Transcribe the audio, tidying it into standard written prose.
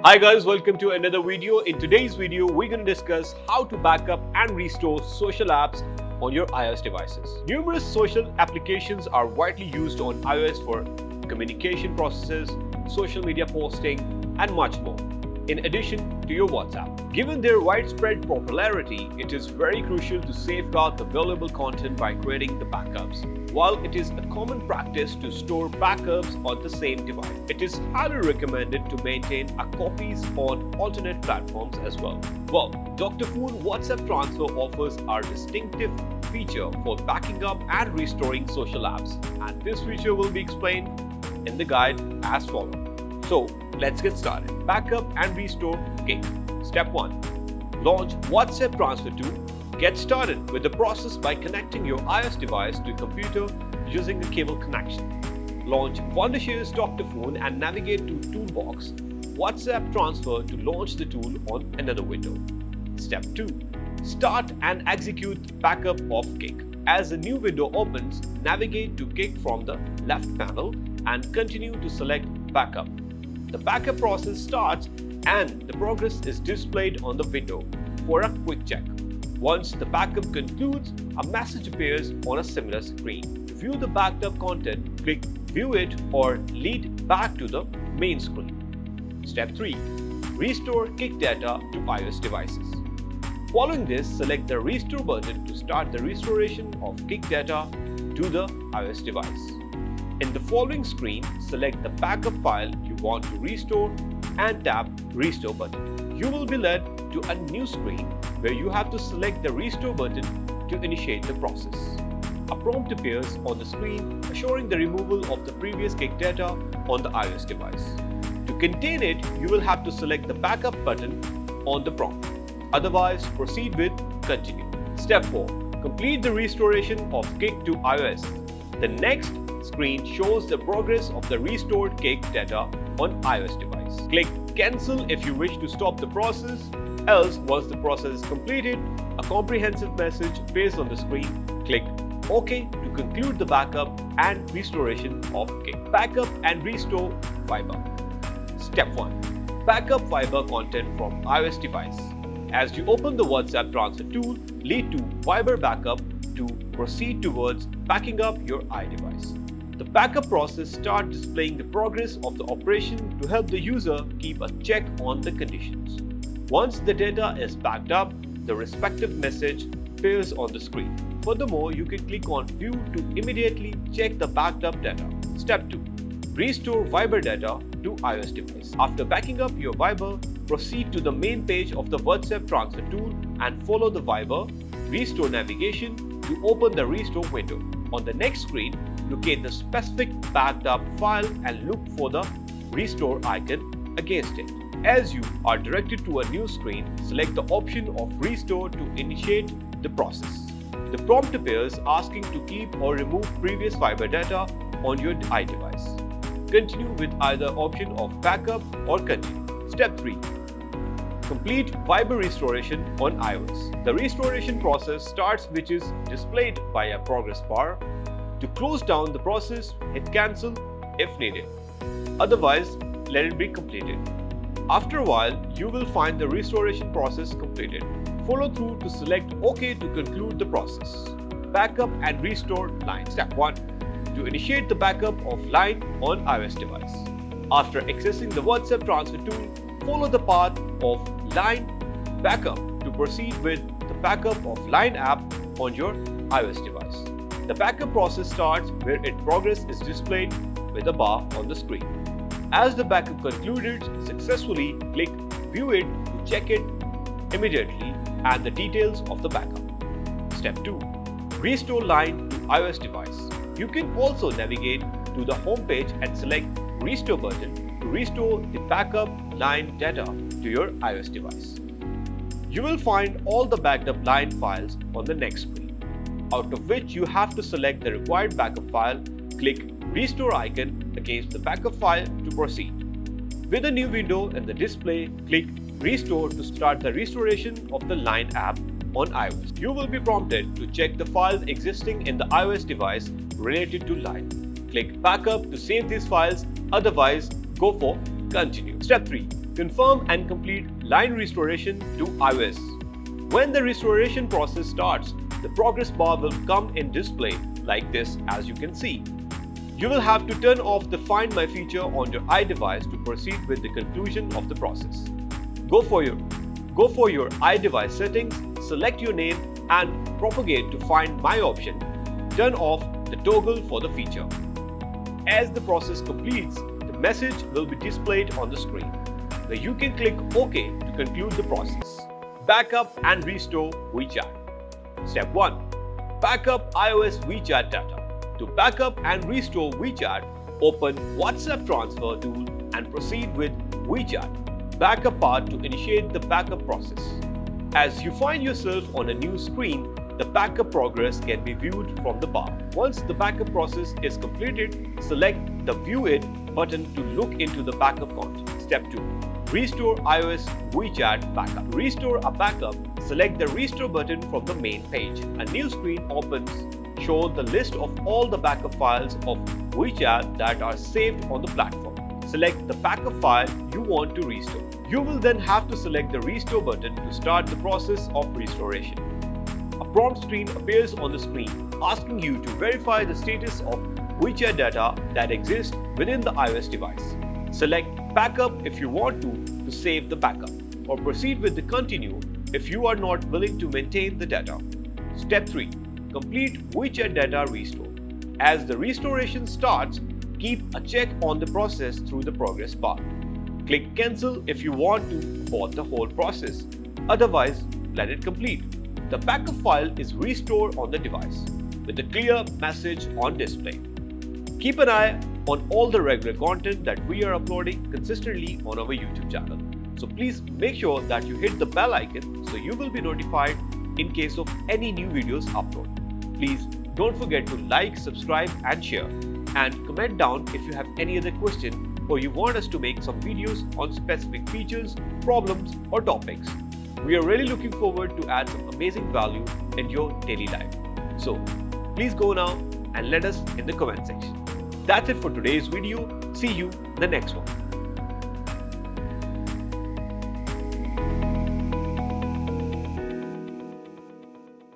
Hi guys, welcome to another video. In today's video, we're going to discuss how to backup and restore social apps on your iOS devices. Numerous social applications are widely used on iOS for communication processes, social media posting, and much more, in addition to your WhatsApp. Given their widespread popularity, it is very crucial to safeguard the valuable content by creating the backups. While it is a common practice to store backups on the same device, it is highly recommended to maintain copies on alternate platforms as well. Well, Dr.Fone WhatsApp Transfer offers our distinctive feature for backing up and restoring social apps, and this feature will be explained in the guide as follows. So, let's get started. Backup and restore Gig. Step 1. Launch WhatsApp Transfer Tool. Get started with the process by connecting your iOS device to a computer using a cable connection. Launch Wondershare's Dr.Fone and navigate to Toolbox, WhatsApp Transfer to launch the tool on another window. Step 2. Start and execute backup of Gig. As a new window opens, navigate to Gig from the left panel and continue to select Backup. The backup process starts and the progress is displayed on the window for a quick check. Once the backup concludes, a message appears on a similar screen. To view the backed up content, click View It or lead back to the main screen. Step 3. Restore Gig data to iOS devices. Following this, select the Restore button to start the restoration of Gig data to the iOS device. In the following screen, select the backup file you want to restore and tap Restore button. You will be led to a new screen where you have to select the Restore button to initiate the process. A prompt appears on the screen assuring the removal of the previous Gig data on the iOS device. To contain it, you will have to select the Backup button on the prompt. Otherwise, proceed with Continue. Step 4. Complete the restoration of Gig to iOS. The next screen shows the progress of the restored Gig data on iOS device. Click Cancel if you wish to stop the process. Else, once the process is completed, a comprehensive message appears on the screen. Click OK to conclude the backup and restoration of Gig. Backup and restore Viber. Step 1. Backup Viber content from iOS device. As you open the WhatsApp Transfer tool, lead to Viber Backup to proceed towards backing up your iDevice. The backup process starts displaying the progress of the operation to help the user keep a check on the conditions. Once the data is backed up, the respective message appears on the screen. Furthermore, you can click on View to immediately check the backed up data. Step 2. Restore Viber data to iOS device. After backing up your Viber, proceed to the main page of the WhatsApp Transfer tool and follow the Viber Restore navigation to open the Restore window. On the next screen, locate the specific backed up file and look for the Restore icon against it. As you are directed to a new screen, select the option of Restore to initiate the process. The prompt appears asking to keep or remove previous Viber data on your iDevice. Continue with either option of Backup or Continue. Step 3. Complete Viber restoration on iOS. The restoration process starts, which is displayed by a progress bar. To close down the process, hit Cancel if needed. Otherwise, let it be completed. After a while, you will find the restoration process completed. Follow through to select OK to conclude the process. Backup and restore line. Step 1. To initiate the backup of line on iOS device. After accessing the WhatsApp Transfer tool, follow the path of Line Backup to proceed with the backup of Line app on your iOS device. The backup process starts where its progress is displayed with a bar on the screen. As the backup concluded successfully, click View It to check it immediately and the details of the backup. Step 2. Restore Line to iOS device. You can also navigate to the home page and select Restore button to restore the backup line data to your iOS device. You will find all the backed up line files on the next screen, out of which you have to select the required backup file. Click Restore icon against the backup file to proceed. With a new window in the display, click Restore to start the restoration of the Line app on iOS. You will be prompted to check the files existing in the iOS device related to Line. Click Backup to save these files, otherwise go for Continue. Step 3. Confirm and complete line restoration to iOS. When the restoration process starts, the progress bar will come in display like this, as you can see. You will have to turn off the Find My feature on your iDevice to proceed with the conclusion of the process. Go for your iDevice settings, select your name and propagate to Find My option. Turn off the toggle for the feature. As the process completes, the message will be displayed on the screen. Now you can click OK to conclude the process. Backup and restore WeChat. Step 1. Backup iOS WeChat data. To backup and restore WeChat, open WhatsApp Transfer tool and proceed with WeChat Backup part to initiate the backup process. As you find yourself on a new screen, the backup progress can be viewed from the bar. Once the backup process is completed, select the View It button to look into the backup content. Step 2. Restore iOS WeChat backup. To restore a backup, select the Restore button from the main page. A new screen opens, shows the list of all the backup files of WeChat that are saved on the platform. Select the backup file you want to restore. You will then have to select the Restore button to start the process of restoration. A prompt screen appears on the screen asking you to verify the status of WeChat data that exists within the iOS device. Select Backup if you want to save the backup, or proceed with the Continue if you are not willing to maintain the data. Step 3. Complete WeChat data restore. As the restoration starts, keep a check on the process through the progress bar. Click Cancel if you want to abort the whole process. Otherwise, let it complete. The backup file is restored on the device with a clear message on display. Keep an eye on all the regular content that we are uploading consistently on our YouTube channel. So please make sure that you hit the bell icon so you will be notified in case of any new videos uploaded. Please don't forget to like, subscribe and share, and comment down if you have any other question or you want us to make some videos on specific features, problems or topics. We are really looking forward to add some amazing value in your daily life. So please go now and let us in the comment section. That's it for today's video. See you in the next one.